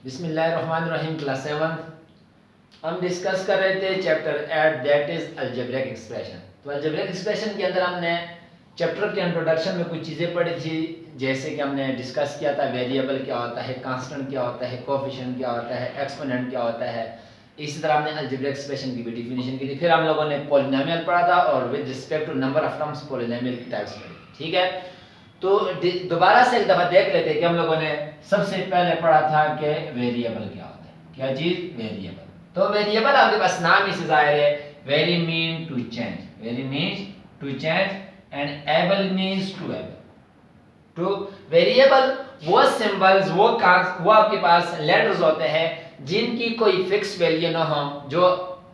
बिस्मिल्लाहिर्रहमानिर्रहीम। क्लास 7 हम डिस्कस कर रहे थे chapter 8 that is algebraic expression. तो अलजेब्रिक एक्सप्रेशन के अंदर हमने चैप्टर के इंट्रोडक्शन में कुछ चीज़ें पढ़ी थी, जैसे कि हमने डिस्कस किया था वेरिएबल क्या होता है, कांस्टेंट क्या होता है, कोएफिशिएंट क्या होता है, एक्सपोनेंट क्या होता है। इसी तरह हमने अलजेब्रिक एक्सप्रेशन की भी डिफिनीशन की थी। फिर हम लोगों ने पॉलिनोमियल पढ़ा था और with respect to number of terms polynomial की टाइप्स पढ़ी। ठीक है, तो दोबारा से एक दफा देख लेते हैं कि हम लोगों ने सबसे पहले पढ़ा था कि वेरिएबल क्या होता है। क्या चीज? वेरिएबल। तो वेरिएबल आपके पास नाम ही से जाहिर है, vary mean to change, vary means to change and able means to able. तो वेरिएबल वो सिंबल्स, वो आपके पास लेटर्स होते हैं जिनकी कोई फिक्स वैल्यू ना हो, जो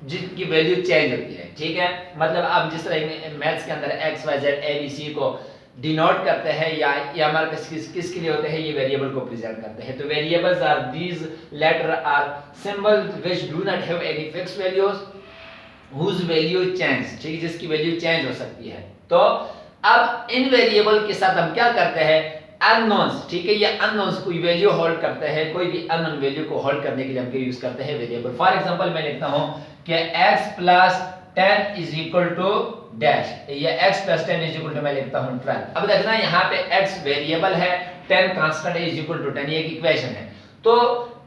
जिनकी वैल्यू चेंज होती है। ठीक है, मतलब आप जिस तरह मैथ्स के अंदर x y z a b c को डिनोट करते हैं या हमारे पास किसके लिए होते हैं, ये वेरिएबल को प्रेजेंट करते हैं। तो variables are these letter or symbols which do not have any fix values whose value change, ठीक है, जिसकी वैल्यू चेंज हो सकती है। तो अब इन वेरिएबल के साथ हम क्या करते हैं, अननोन्स। ठीक है, ये अननोन्स कोई वैल्यू होल्ड करते हैं, कोई भी अननोन वैल्यू को होल्ड करने के लिए हम क्या यूज करते हैं, वेरिएबल। फॉर एग्जांपल मैं लिखता हूं कि x plus 10 is equal to dash, ये x plus 10 is equal to मैं लिखता हूं 12। अब देखना यहाँ पे x वेरिएबल है, 10 कांस्टेंट है, इज इक्वल टू 10, ये एक इक्वेशन है। तो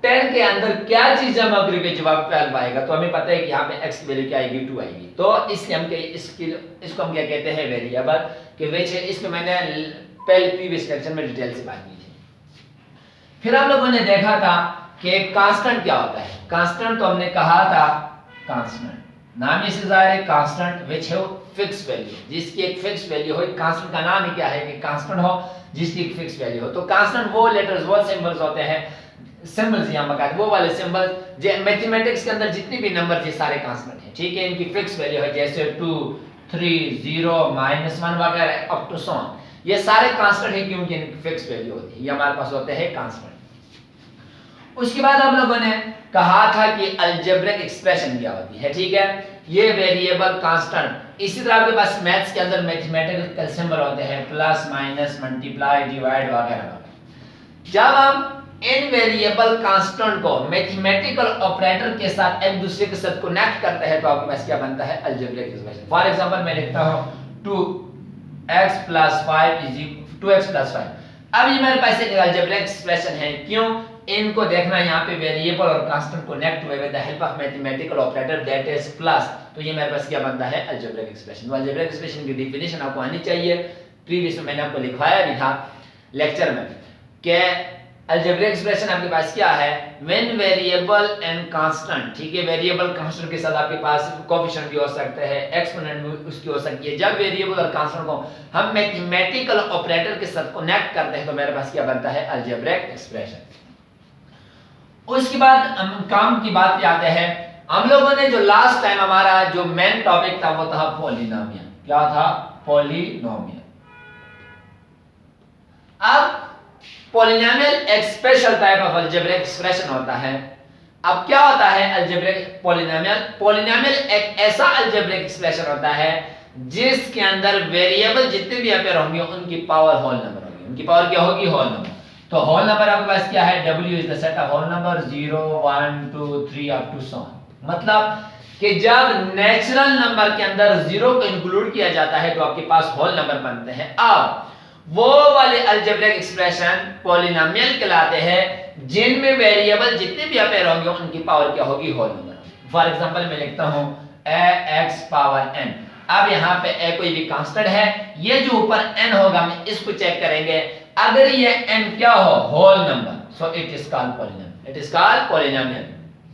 10 के अंदर क्या चीज जमा करके जवाब 12 आएगा, तो हमें पता है कि यहाँ पे x की वैल्यू क्या आएगी, 2 आएगी। तो इसलिए हम इसको हम क्या कहते हैं, वेरिएबल के विच है। इसमें मैंने पहले प्रीवियस लेक्चर में डिटेल से बात की थी। फिर हम लोगों ने देखा था कि कांस्टेंट क्या होता है। कांस्टेंट तो हमने कहा था, कांस्टेंट नाम ही से जाहिर है, कांस्टेंट विच है फिक्स वैल्यू, जिसकी एक फिक्स वैल्यू हो। कांस्टेंट का नाम ही क्या है कि कांस्टेंट हो जिसकी एक फिक्स वैल्यू हो। तो कांस्टेंट वो लेटर्स, वो सिंबल्स होते हैं, सिंबल्स यहाँ बता वो वाले सिंबल्स जो मैथमेटिक्स के अंदर जितने भी नंबर ये सारे कांस्टेंट हैं। ठीक है, इनकी फिक्स वैल्यू है, जैसे 2 3 0 -1 वगैरह अप टू सो ऑन, ये सारे कांस्टेंट है क्योंकि इनकी फिक्स वैल्यू होती है। ये हमारे पास होते हैं कांस्टेंट। उसके बाद हम लोगों ने कहा था कि अलजेब्रिक एक्सप्रेशन क्या होती है। ठीक है, ये वेरिएबल, कांस्टेंट। इसी तरह आपके पास मैथ्स के अंदर मैथमेटिकल सिंबल होते हैं, प्लस माइनस मल्टीप्लाई डिवाइड वगैरह। जब हम इन वेरिएबल कांस्टेंट को मैथमेटिकल ऑपरेटर के साथ एक दूसरे के साथ कनेक्ट करते हैं तो आपके पास क्या बनता है, अलजेब्रिक एक्सप्रेशन। फॉर एग्जांपल मैं लिखता हूं 2x + 5 = 2x + 5। अब ये मेरे पास एक अलजेब्रिक एक्सप्रेशन है। क्यों? इनको देखना, यहाँ पे वेरिएबल और कांस्टेंट कनेक्ट हुए with the help of mathematical operator that is plus. तो ये मेरे पास क्या बनता है, अलजेब्रिक एक्सप्रेशन। तो अलजेब्रिक एक्सप्रेशन की डेफिनेशन आपको आनी चाहिए। प्रीवियस में मैंने आपको लिखवाया भी था लेक्चर में कि अलजेब्रिक एक्सप्रेशन आपके पास क्या है, व्हेन वेरिएबल एंड कांस्टेंट। ठीक है, वेरिएबल कांस्टेंट के साथ आपके पास कोएफिशिएंट भी हो सकता है, एक्सपोनेंट भी उसकी हो सकती है। जब वेरिएबल और कांस्टेंट को हम मैथमेटिकल ऑपरेटर के साथ कनेक्ट करते हैं तो मेरे पास क्या बनता है, अलजेब्रिक एक्सप्रेशन। उसके बाद हम काम की बात पे आते हैं। हम लोगों ने जो लास्ट टाइम हमारा जो मेन टॉपिक था वो था पॉलिनोमियल। क्या था? पॉलिनोमियल। अब पॉलिनोमियल एक special type of algebraic expression होता है। अब क्या होता है अलजेब्रिक पॉलिनोमियल? पॉलिनोमियल एक ऐसा अलजेब्रिक एक्सप्रेशन होता है जिसके अंदर वेरिएबल जितने भी अपेयर होंगे उनकी पावर होल नंबर होगी। उनकी पावर क्या होगी? Whole number. तो होल नंबर आपके पास क्या है? W is the set of whole number 0 1 2 3 up to so on. मतलब कि जब नेचुरल नंबर के अंदर 0 को इंक्लूड किया जाता है तो आपके पास होल नंबर बनते हैं। अब वो वाले अलजेब्रिक एक्सप्रेशन पॉलिनोमियल कहलाते हैं जिनमें वेरिएबल जितने भी अपेयर होंगे उनकी पावर क्या होगी? Whole number. फॉर एग्जांपल मैं लिखता हूं ax⁴n। अब यहाँ पे a कोई भी कांस्टेंट है, ये जो ऊपर n होगा हम इसको चेक करेंगे। अगर ये n क्या हो? Whole number, so it is called polynomial. It is called polynomial.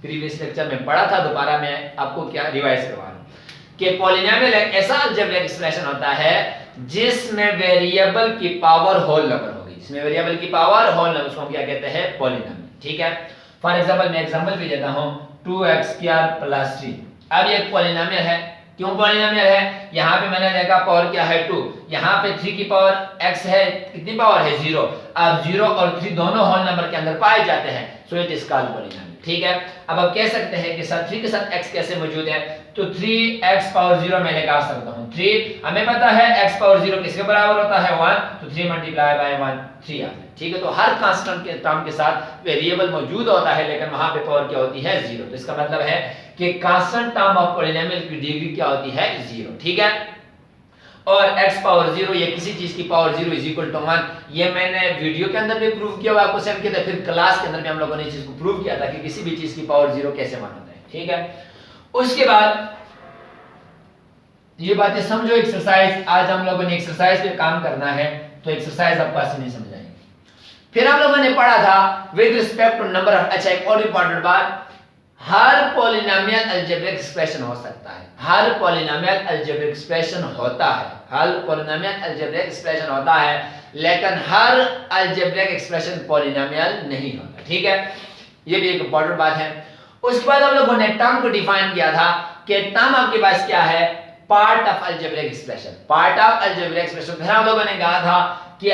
Previous lecture में पढ़ा था, दोबारा मैं आपको क्या रिवाइज करवा रहा हूं कि पॉलिनोमियल एक ऐसा अलजेब्रिक एक्सप्रेशन होता है जिसमें वेरिएबल की पावर होल नंबर होगी। जिसमें वेरिएबल की पावर होल नंबर, उसको हम क्या कहते हैं? पॉलिनोमियल। ठीक है, फॉर एग्जांपल मैं एग्जांपल भी देता हूं 2x² + 3। अब ये एक पॉलिनोमियल है। क्यों पॉलिनोमियल है? यहाँ पे मैंने देखा पावर क्या है 2, यहाँ पे 3 की पावर x है, कितनी पावर है? 0। अब 0 और 3 दोनों होल नंबर के अंदर पाए जाते हैं, सो इट इज कॉल्ड पॉलिनोमियल। ठीक है, अब आप कह सकते हैं कि सर 3 के साथ x कैसे मौजूद है? तो 3x⁴ मैं लगा सकता हूं। 3 हमें पता है x⁴ किसके बराबर होता है? 1। तो 3 × 1 3 आता है। ठीक है। तो हर कांस्टेंट के टर्म के साथ वेरिएबल मौजूद होता है, लेकिन वहां पे पावर क्या होती है, जीरो। तो इसका मतलब है कि कांस्टेंट टर्म ऑफ पॉलिनोमियल की डिग्री क्या होती है, जीरो, ठीक है। और x पावर जीरो या किसी चीज की power zero is equal to 1, ये मैंने वीडियो के अंदर भी प्रूव किया हुआ, आपको सेंड किया था, फिर क्लास के अंदर भी हम लोगों ने इस चीज को प्रूव किया था कि किसी भी चीज की पावर जीरो कैसे मान होता है, ठीक है। उसके बाद ये बातें समझो। एक्सरसाइज, आज हम लोगों ने एक्सरसाइज पे काम करना है, तो एक्सरसाइज आपको आसानी नहीं समझ आएगी। फिर हम लोगों ने पढ़ा था with respect to number of, अच्छा एक और इंपॉर्टेंट बात, हर पॉलिनोमियल अलजेब्रिक एक्सप्रेशन हो सकता है, हर पॉलिनोमियल अलजेब्रिक एक्सप्रेशन होता है, हर पॉलिनोमियल अलजेब्रिक एक्सप्रेशन होता है, लेकिन हर अलजेब्रिक एक्सप्रेशन पॉलिनोमियल नहीं होता, ठीक है। ये भी एक इंपॉर्टेंट बात है। उसके बाद हम लोगों ने टर्म को डिफाइन किया था कि टर्म आपके पास क्या है, part of algebraic expression, part of algebraic expression. फिर हम लोगों ने कहा था कि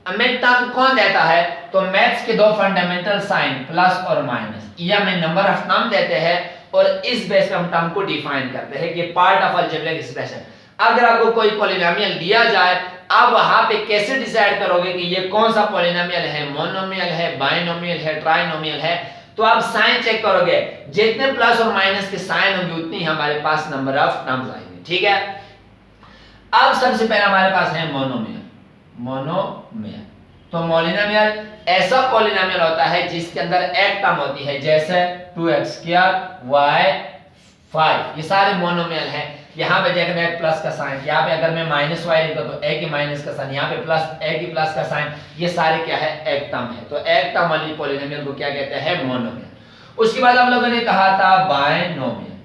हमें टर्म कौन देता है, तो मैथ्स के दो फंडामेंटल साइन प्लस और माइनस, ये हमें नंबर ऑफ टर्म देते हैं और इस बेस पे हम टर्म को डिफाइन करते हैं कि पार्ट ऑफ अलजेब्रिक एक्सप्रेशन। अगर आपको कोई पॉलिनोमियल दिया जाए, आप वहां पे कैसे डिसाइड करोगे कि ये कौन सा पॉलिनोमियल है, मोनोमियल है, बाइनोमियल है, ट्राइनोमियल है, तो आप साइन चेक करोगे, जितने प्लस और माइनस के साइन होंगे उतनी हमारे पास नंबर ऑफ टर्म्स आएंगे, ठीक है। अब सबसे पहले हमारे पास है मोनोमियल, मोनोमियल। तो मोनोमियल ऐसा पॉलिनोमियल होता है जिसके अंदर एक टर्म होती है, जैसे 2x² y 5, ये सारे मोनोमियल हैं। यहाँ पे देखना है प्लस का साइन, यहाँ पे अगर मैं माइनस वाई लिखता तो एक ही माइनस का साइन, यहाँ पे प्लस एक ही प्लस का साइन, ये सारे क्या है, एक टर्म है। तो एक टर्म वाली पॉलिनोमियल को क्या कहते हैं, मोनोमियल। उसके बाद हम लोगों ने कहा था बायनोमियल,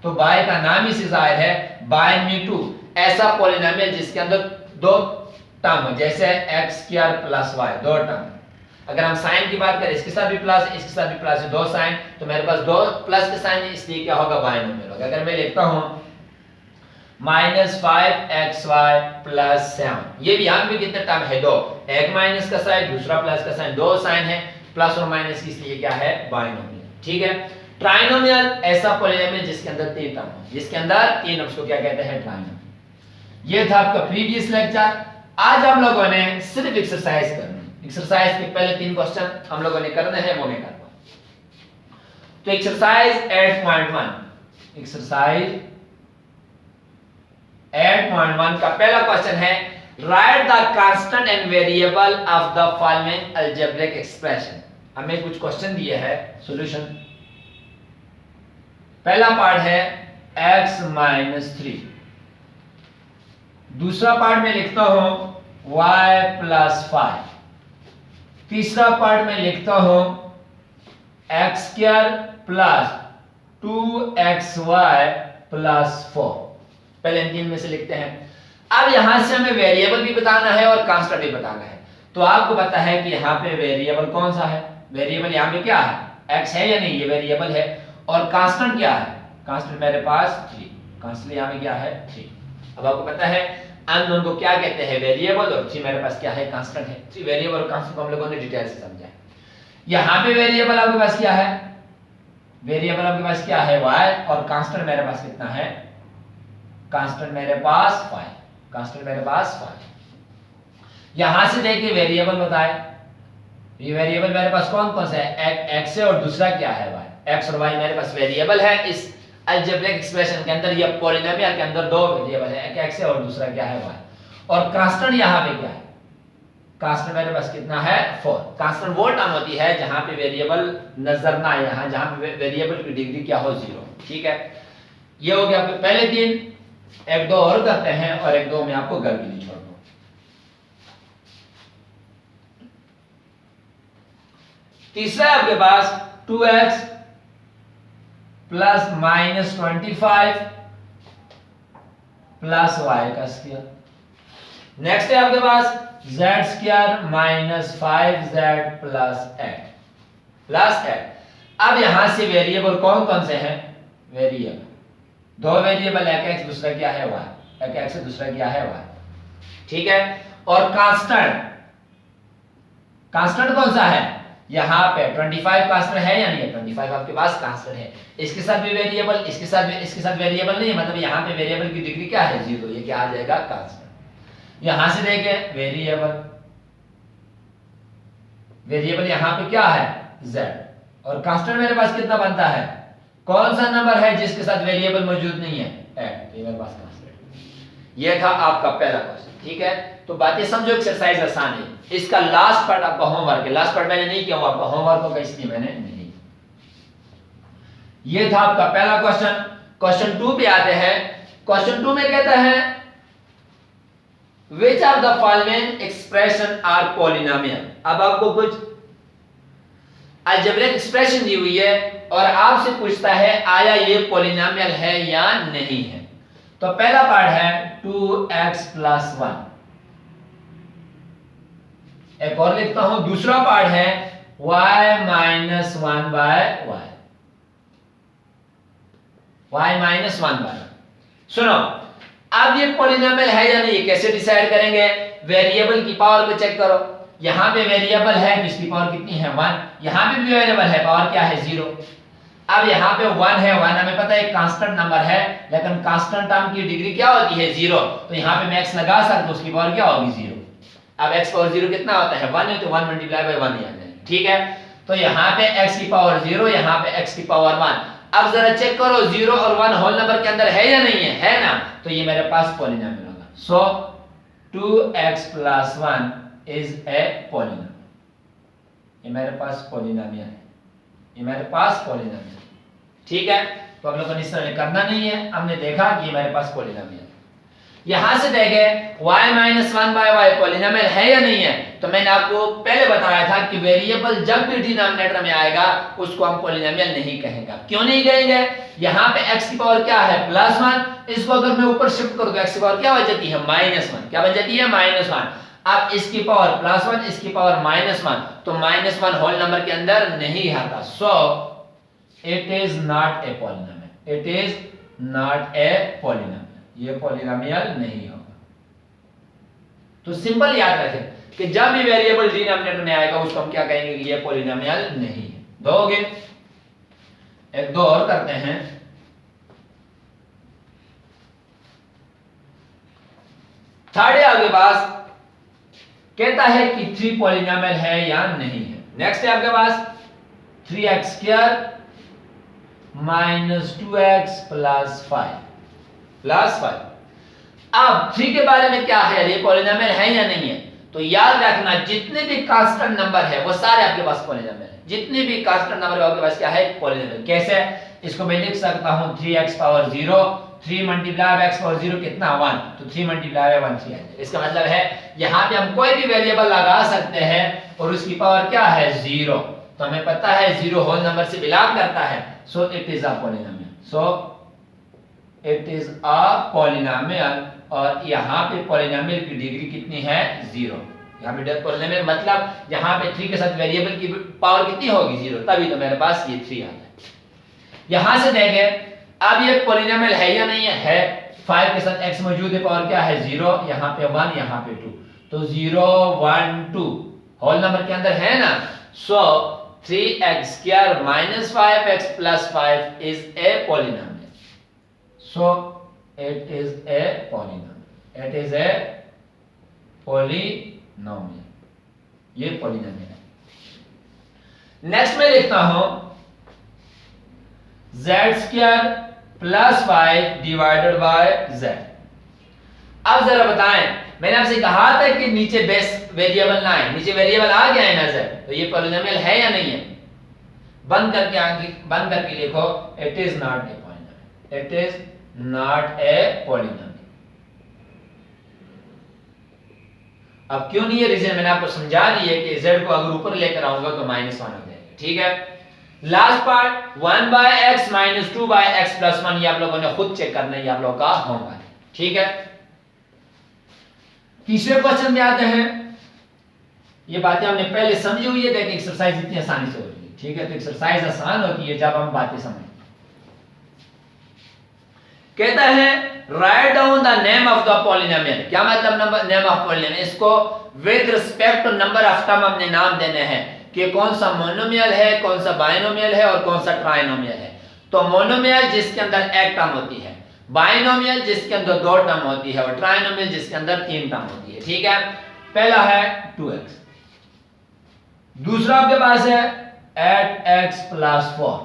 तो बाय का नाम ही से जाहिर है, बायमीटू ऐसा पॉलिनोमियल जिसके अंदर दो टर्म हो, जैसे x² + y, दो टर्म। अगर हम साइन की बात करें, इसके साथ भी प्लस, इसके साथ भी प्लस, दो साइन, तो मेरे पास दो प्लस के साइन है, इसलिए क्या होगा, बायनोमियल होगा। अगर मैं लिखता हूं -5xy + 7, ये भी यहां भी कितने टर्म है, दो, एक माइनस का साइन, दूसरा प्लस का साइन, दो साइन है, प्लस और माइनस की, इसलिए क्या है, बायनोमियल, ठीक है। ट्राइनोमियल ऐसा पॉलिनोमियल जिसके अंदर तीन टर्म हो, जिसके अंदर तीन, उसको क्या कहते हैं, ट्राइनोमियल। ये था आपका प्रीवियस लेक्चर। आज हम लोगों ने सिर्फ एक्सरसाइज करनी, एक्सरसाइज के पहले तीन क्वेश्चन हम लोगों ने करने हैं, वो मैं करूंगा। तो एक्सरसाइज 8.1, एक्सरसाइज 8.1 का पहला क्वेश्चन है, right the constant and variable of the following algebraic expression. हमें कुछ क्वेश्चन दिए हैं, सॉल्यूशन। पहला पार्ट है x - 3, दूसरा पार्ट में लिखता हूं y + 5, तीसरा पार्ट में लिखता हूं x² + 2xy + 4। पहले इन तीन में से लिखते हैं। अब यहां से हमें वेरिएबल भी बताना है और कांस्टेंट भी बताना है। तो आपको पता है कि यहाँ पे वेरिएबल कौन सा है, वेरिएबल यहाँ पे क्या है, x है या नहीं, ये वेरिएबल है। और कांस्टेंट क्या है, कांस्टेंट मेरे पास 3, कांस्टेंट यहाँ पे क्या है, 3। अब आपको पता है अननोन को क्या कहते हैं, वेरिएबल, और 3 मेरे पास क्या है, कांस्टेंट है। 3 वेरिएबल और कांस्टेंट को हम लोगों ने डिटेल से समझा है। यहाँ पे वेरिएबल आपके पास क्या है, वेरिएबल आपके पास क्या है, y, और कांस्टेंट मेरे पास कितना है, कांस्टेंट मेरे पास 5, कांस्टेंट मेरे पास 5। यहां से देखिए वेरिएबल बताए, ये वेरिएबल मेरे पास कौन कौन सा है, x है और दूसरा क्या है, y। x और y मेरे पास वेरिएबल है इस अलजेब्रिक एक्सप्रेशन के अंदर, या पॉलिनोमियल के अंदर दो वेरिएबल है, एक x है और दूसरा क्या है, y। और कांस्टेंट यहां पे क्या है, कांस्टेंट मेरे पास कितना है, 4। कांस्टेंट वो टर्म होती है जहां पे वेरिएबल नजर ना आए, यहां जहां पे वेरिएबल की डिग्री क्या हो, 0, ठीक है। ये हो गया आपके पहले तीन। एक दो और करते हैं और एक दो मैं आपको घर के लिए छोड़ दूं। तीसरा है आपके पास 2x + -25 + y²। नेक्स्ट है आपके पास z² - 5z + 8 अब यहां से वेरिएबल कौन कौन से हैं, वेरिएबल दो वेरिएबल, एक x दूसरा क्या है, y, एक x है दूसरा क्या है, y, ठीक है। और कांस्टेंट, कांस्टेंट कौन सा है, यहां पे 25 कांस्टेंट है या नहीं है, 25 आपके पास कांस्टेंट है। इसके साथ भी वेरिएबल, इसके साथ वेरिएबल नहीं है, मतलब यहां पे वेरिएबल की डिग्री क्या है, 0, ये क्या आ जाएगा, कांस्टेंट। यहां से देखें वेरिएबल, 2 वेरिएबल यहाँ पे क्या है z, और कांस्टेंट मेरे पास कितना बनता है, कौन सा नंबर है जिसके साथ वेरिएबल मौजूद नहीं है, ऐड, ये मेरे पास कांस्टेंट। ये था आपका पहला क्वेश्चन, ठीक है। तो बातें समझो, एक्सरसाइज आसान है। इसका लास्ट पार्ट आपका होमवर्क है, लास्ट पार्ट मैंने नहीं किया, आपका होमवर्क होगा इसलिए मैंने नहीं। ये था आपका पहला क्वेश्चन। क्वेश्चन 2 पे आते हैं। क्वेश्चन 2 में कहता है which of the following expression are polynomial। अब आपको कुछ अलजेब्रिक एक्सप्रेशन दी हुई है और आपसे पूछता है आया ये पॉलिनोमियल है या नहीं है। तो पहला पार्ट है 2x + 1, एक और लिखता हूं, दूसरा पार्ट है y - 1/1। सुनो, अब ये पॉलिनोमियल है या नहीं, कैसे डिसाइड करेंगे, वेरिएबल की पावर को चेक करो। यहां पे वेरिएबल है तो इसकी पावर कितनी है 1, यहां पे भी वेरिएबल है, पावर क्या है 0। अब यहाँ पे 1 है, 1 हमें पता है कांस्टेंट नंबर है, लेकिन कांस्टेंट टर्म की डिग्री क्या होती है 0, तो यहाँ पे मैं x लगा सकता हूं, उसकी पावर क्या होगी 0। अब x पावर 0 कितना होता है 1 है, तो 1 × 1 ही आ जाएगा, ठीक है। तो यहाँ पे x की पावर 0, यहाँ पे x की पावर 1। अब जरा चेक करो 0 और 1 होल नंबर के अंदर है या नहीं है ना, तो ये मेरे पास पॉलिनोमियल होगा। सो 2x + 1 इज ए पॉलिनोमियल, ये मेरे पास पॉलिनोमियल है, ये मेरे पास पॉलिनोमियल, ठीक है। तो हम लोग को इस तरह करना नहीं है, हमने देखा कि ये मेरे पास पॉलिनोमियल। यहां से देखें y - 1/y पॉलिनोमियल है या नहीं है, तो मैंने आपको पहले बताया था कि वेरिएबल जब भी डिनोमिनेटर में आएगा उसको हम पॉलिनोमियल नहीं कहेंगे। क्यों नहीं कहेंगे, यहां पे x की पावर क्या है +1, इसको अगर मैं ऊपर शिफ्ट करूं तो x की पावर क्या बन जाती है -1, क्या बन जाती है -1। अब इसकी पावर +1, इसकी पावर -1, तो -1 होल नंबर के अंदर नहीं आता। सो it is not a polynomial, it is not a polynomial, ये पॉलिनोमियल नहीं होगा। तो सिंपल याद रखें कि जब भी वेरिएबल डिनोमिनेटर में आएगा उसको हम क्या कहेंगे कि ये पॉलिनोमियल नहीं है। दो हो गए, एक दो और करते हैं। थर्ड है आपके पास, कहता है कि 3 पॉलिनोमियल है या नहीं है। नेक्स्ट है आपके पास 3x² - 2x + 5। अब 3 के बारे में क्या है, ये पॉलिनोमियल है या नहीं है। तो याद रखना जितने भी कांस्टेंट नंबर है वो सारे आपके पास पॉलिनोमियल है, जितने भी कांस्टेंट नंबर है आपके पास क्या है पॉलिनोमियल। कैसे, इसको मैं लिख सकता हूं 3x पावर 0, 3 × x पावर 0 कितना 1, तो 3 × 1 3 है। इसका मतलब है यहां पे हम कोई भी वेरिएबल लगा सकते हैं और उसकी पावर क्या है 0, तो हमें पता है 0 होल नंबर से बिलोंग करता है। सो it is a polynomial, so it is a polynomial. और यहाँ पे पॉलिनोमियल की डिग्री कितनी है 0। यहाँ पे पॉलिनोमियल मतलब यहाँ पे 3 के साथ वेरिएबल की पावर कितनी होगी 0, तभी तो मेरे पास ये 3 आता है। यहां से देखें अब ये पॉलिनोमियल है या नहीं है, 5 के साथ x मौजूद है, पावर क्या है 0, यहाँ पे 1, यहाँ पे 2, तो 0 1 2 होल नंबर के अंदर है ना। सो 3x² - 5x + 5 is a polynomial. So it is a polynomial, it is a polynomial, ये polynomial है। नेक्स्ट में लिखता हूं z² + 5 / z। अब जरा बताएं, मैंने आपसे कहा था कि नीचे बेस वेरिएबल ना है, नीचे वेरिएबल आ गया है ना z, तो ये पॉलिनोमियल है या नहीं है। बंद करके लिखो it is not a polynomial, it is not a polynomial. अब क्यों नहीं है, रीजन मैंने आपको समझा दी है कि z को अगर ऊपर लेकर आऊंगा तो -1 हो जाएगा, ठीक है। लास्ट पार्ट 1/x - 2/x + 1, ये आप लोगों ने खुद चेक करना है, ये आप लोगों का होमवर्क है, ठीक है। तीसरे क्वेश्चन में आते हैं। ये बातें हमने पहले समझी हुई है, देखिए एक्सरसाइज इतनी आसानी से हो रही है, ठीक है। तो एक्सरसाइज आसान होती है जब हम बातें समझते। कहता है write down the name of the polynomial. क्या मतलब नेम ऑफ पॉलिनोमियल, इसको with respect to number of term हमने नाम देने हैं कि कौन सा मोनोमियल है, कौन सा बाइनोमियल है और कौन सा ट्राइनोमियल है। तो मोनोमियल जिसके अंदर एक टर्म होती है, बाइनोमियल जिसके अंदर 2 टर्म होती है और ट्राइनोमियल जिसके अंदर 3 टर्म होती है, ठीक है। पहला है 2x, दूसरा आपके पास है एट एक्स प्लस 4,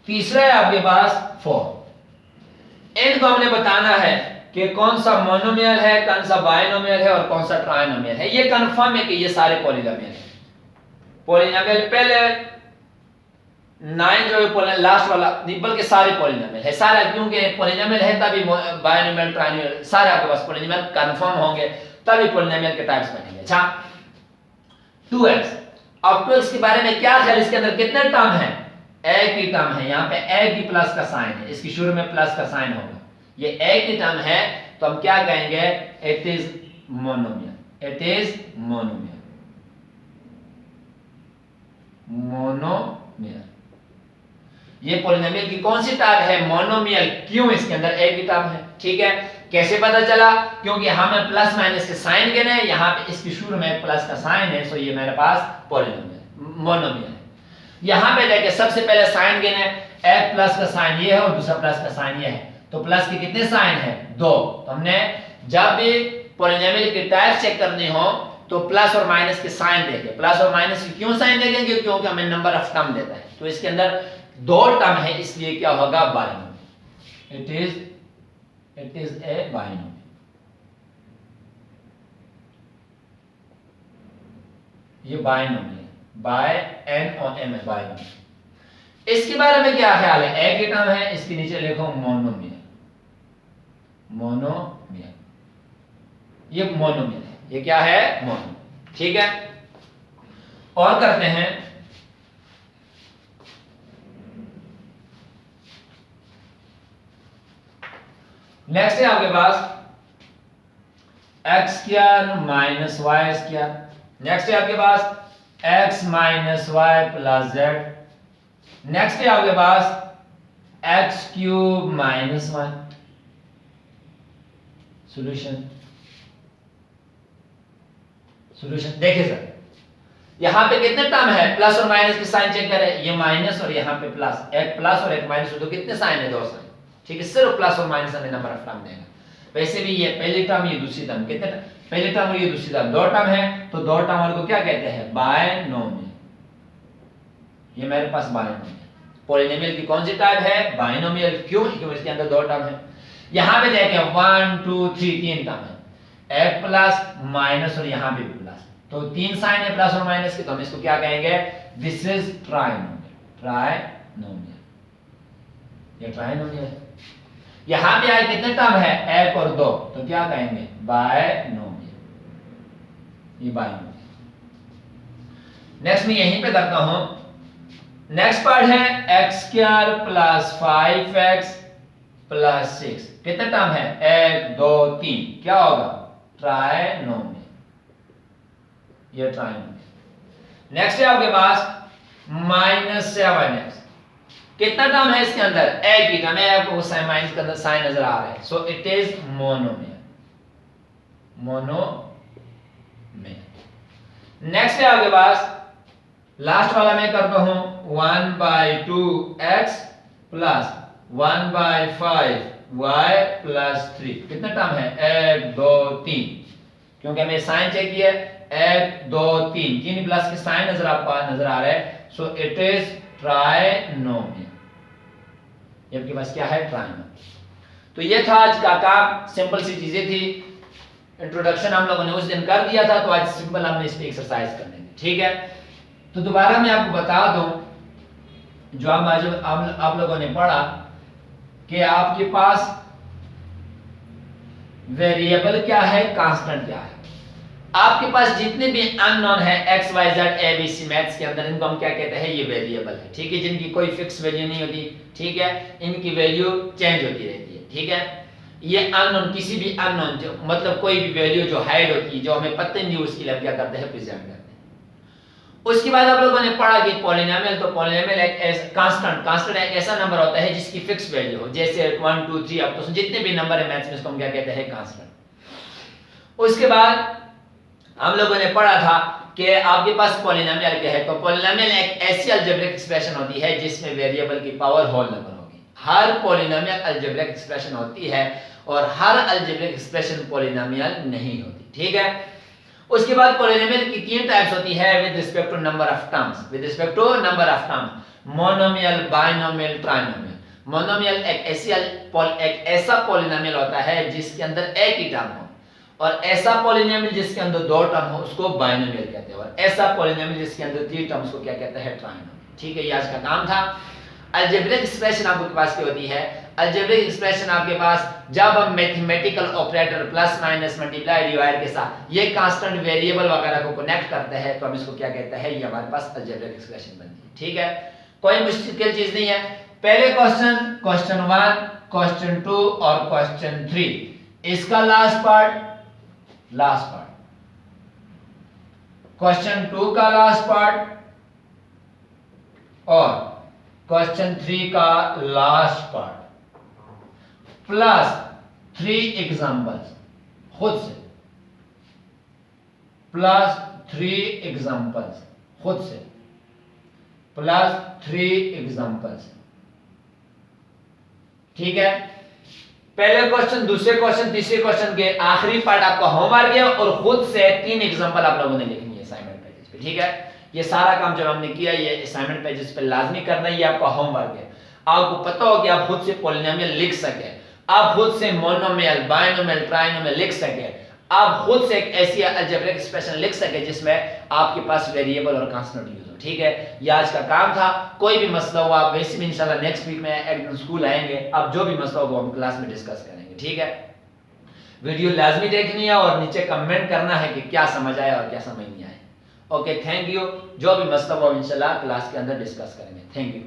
तीसरा है आपके पास 4। इनको हमने बताना है कि कौन सा मोनोमियल है, कौन सा बाइनोमियल है और कौन सा ट्राइनोमियल है। ये कंफर्म है कि ये सारे पॉलिनोमियल है। पॉलिनोमियल पहले 9 जो है लास्ट वाला नहीं, बल्कि सारे पॉलिनोमियल है सारा, क्योंकि पॉलिनोमियल है तभी बाइनोमियल ट्राइनोमियल सारे आपके पास पॉलिनोमियल कंफर्म होंगे, तभी पॉलिनोमियल के टाइप्स बनेंगे। अच्छा 2x, अब 2x के बारे में क्या ख्याल, इसके अंदर कितने टर्म है, एक ही टर्म है, यहाँ पे एक ही प्लस का साइन है, इसकी शुरू में प्लस का साइन होगा, ये एक ही टर्म है, तो हम क्या कहेंगे, it is monomial, it is monomial, monomial. ये पॉलिनोमियल की कौन सी टाइप है, मोनोमियल। क्यों, इसके अंदर एक ही टर्म है। ठीक है, कैसे पता चला, क्योंकि हमें प्लस माइनस के साइन गिने, यहाँ पे इसकी शुरू में एक प्लस का साइन है, सो ये मेरे पास पॉलिनोमियल मोनोमियल है। यहाँ पे देखिए सबसे पहले साइन गिने, एक प्लस का साइन ये है और दूसरा प्लस का साइन ये है, तो प्लस के कितने साइन है, 2। तो हमने जब भी पॉलिनोमियल की टाइप चेक करनी हो तो प्लस और माइनस के साइन देखें। प्लस और माइनस की क्यों साइन देखेंगे, क्योंकि हमें नंबर ऑफ टर्म देता है, तो इसके अंदर 2 टर्म है, इसलिए क्या होगा, binomial, it is a binomial. ये बाइनोमियल, बाय एन और एम है बाइनोमियल। इसके बारे में क्या ख्याल है, एक ही टर्म है, इसके नीचे लिखो मोनोमियल, मोनोमियल, ये मोनोमियल है, ये क्या है, मोनोमियल। ठीक है, और करते हैं, नेक्स्ट है आपके पास x square minus y square. Next है आपके पास x minus y plus z. Next है आपके पास x cube minus 1। Solution, solution देखिए सर, यहां पे कितने टर्म है, प्लस और माइनस के साइन चेक करें, ये माइनस और यहां पे प्लस, एक प्लस और एक माइनस, तो कितने साइन है, 2 साइन। ठीक है, सिर्फ प्लस और माइनस हमें नंबर ऑफ टर्म देगा। वैसे भी ये पहली टर्म, ये दूसरी टर्म, कितने पहली टर्म और ये दूसरी टर्म, 2 टर्म है, तो 2 टर्म वाले को क्या कहते हैं, बायनोमियल। ये मेरे पास बायनोमियल, पॉलिनोमियल की कौन सी टाइप है, बायनोमियल। क्यों, क्योंकि इसके अंदर 2 टर्म है। यहां पे देखें 1 2 3 3 टर्म है, एक प्लस माइनस और यहां पे भी प्लस, तो 3 साइन है प्लस और माइनस के, तो हम इसको क्या कहेंगे, दिस इज ट्राइनोमियल, ट्राइनोमियल, ये ट्राइनोमियल है। यहां पे आए कितने टर्म है, 1 और 2, तो क्या कहेंगे, बायनोमियल, ये बायनोमियल। नेक्स्ट मैं यहीं पे करता हूं, नेक्स्ट पार्ट है x square plus 5x plus 6। कितने टर्म है, 1 2 3, क्या होगा, ट्राइनोमियल, ये ट्राइनोमियल। नेक्स्ट है आपके पास माइनस 7x। कितना टर्म है इसके अंदर, एक ही टर्म है, आपको साइन माइनस के अंदर साइन नजर आ रहा है, सो it is monomial, monomial. Next है आपके पास लास्ट वाला मैं करता हूं 1/2x प्लस 1/5y प्लस 3। कितना टर्म है, 1 2 3, क्योंकि हमें साइन चेक किया, 1 2 3, 3 प्लस के साइन नजर आपको नजर आ रहा है, सो इट इज ट्राइनोमियल, ये आपके पास क्या है, ट्राइनोमियल। तो ये था आज का काम, सिंपल सी चीजें थी, इंट्रोडक्शन हम लोगों ने उस दिन कर दिया था, तो आज सिंपल हमने इस पे एक्सरसाइज करनी थी। ठीक है, तो दोबारा मैं आपको बता दूं, जो हम आज आप लोगों ने पढ़ा कि आपके पास वेरिएबल क्या है, कांस्टेंट क्या है। आपके पास जितने भी अननोन है x y z a b c maths के अंदर, इनको हम क्या कहते हैं, ये वेरिएबल है। ठीक है, जिनकी कोई फिक्स वैल्यू नहीं होती, ठीक है, इनकी वैल्यू चेंज होती रहती है। ठीक है, ये अननोन, किसी भी अननोन, जो मतलब कोई भी वैल्यू जो हाइड होती है, जो हमें पता नहीं, उसके लिए क्या करते हैं, प्रेजेंट करते हैं। उसके बाद आप लोगों ने पढ़ा कि पॉलिनोमियल, तो पॉलिनोमियल एक कांस्टेंट एक ऐसा नंबर होता है जिसकी फिक्स वैल्यू हो, जैसे 1 2 3 अब तो जितने भी नंबर है मैथ्स में, इसको हम क्या कहते हैं, कांस्टेंट। उसके बाद हम लोगों ने पढ़ा था कि आपके पास पॉलिनोमियल क्या है, तो पॉलिनोमियल एक ऐसी अलजेब्रिक एक्सप्रेशन होती है जिसमें वेरिएबल की पावर होल नंबर होगी। हर पॉलिनोमियल अलजेब्रिक एक्सप्रेशन होती है और हर अलजेब्रिक एक्सप्रेशन पॉलिनोमियल नहीं होती। ठीक है, उसके बाद पॉलिनोमियल की तीन टाइप्स होती है with respect to number of terms, with respect to number of terms, monomial, binomial, trinomial. Monomial एक ऐसा पॉलिनोमियल होता है जिसके अंदर एक ही टर्म हो, और ऐसा पॉलिनोमियल जिसके अंदर दो टर्म हो उसको बाइनोमियल कहते हैं, और ऐसा पॉलिनोमियल जिसके अंदर तीन टर्म्स को क्या कहते हैं, ट्राइनोमियल। ठीक है, ये आज का काम था। अलजेब्रिक एक्सप्रेशन आपके पास क्या होती है? अलजेब्रिक एक्सप्रेशन आपके पास जब हम mathematical operator plus minus multiply divide के साथ ये कांस्टेंट वेरिएबल वगैरह को कनेक्ट करते हैं तो हम इसको क्या कहते हैं, ये हमारे पास अलजेब्रिक एक्सप्रेशन बनती है। ठीक है, कोई मुश्किल चीज नहीं है। पहले क्वेश्चन, क्वेश्चन 1, क्वेश्चन 2 और क्वेश्चन 3, इसका लास्ट पार्ट, क्वेश्चन 2 का लास्ट पार्ट और क्वेश्चन 3 का लास्ट पार्ट प्लस 3 एग्जांपल्स खुद से, प्लस 3 एग्जांपल्स खुद से, प्लस 3 एग्जांपल्स। ठीक है, पहले क्वेश्चन, दूसरे क्वेश्चन, तीसरे क्वेश्चन के आखिरी पार्ट आपका होमवर्क है और खुद से 3 एग्जांपल आप लोगों ने लिखनी है असाइनमेंट पेजेस पे। ठीक है, ये सारा काम जब हमने किया ये असाइनमेंट पेजेस पे लाजमी करना, ये आपका होमवर्क है। आपको पता हो कि आप खुद से पॉलिनोमियल लिख सके, आप खुद से मोनोमियल, बाइनोमियल, ट्राइनोमियल लिख सके, आप खुद से एक ऐसी अलजेब्रिक एक्सप्रेशन लिख सके जिसमें आपके पास वेरिएबल और कांस्टेंट यूज हो। ठीक है, ये आज का काम था। कोई भी मसला हो आप वैसे भी इंशाल्लाह नेक्स्ट वीक में एकदम स्कूल आएंगे, अब जो भी मसला हो वो हम क्लास में डिस्कस करेंगे। ठीक है, वीडियो लाजमी देखनी है और नीचे कमेंट करना है कि क्या समझ आया और क्या समझ नहीं आया। Okay, thank you. जो भी मसला हो इंशाल्लाह क्लास के अंदर डिस्कस करेंगे। Thank you.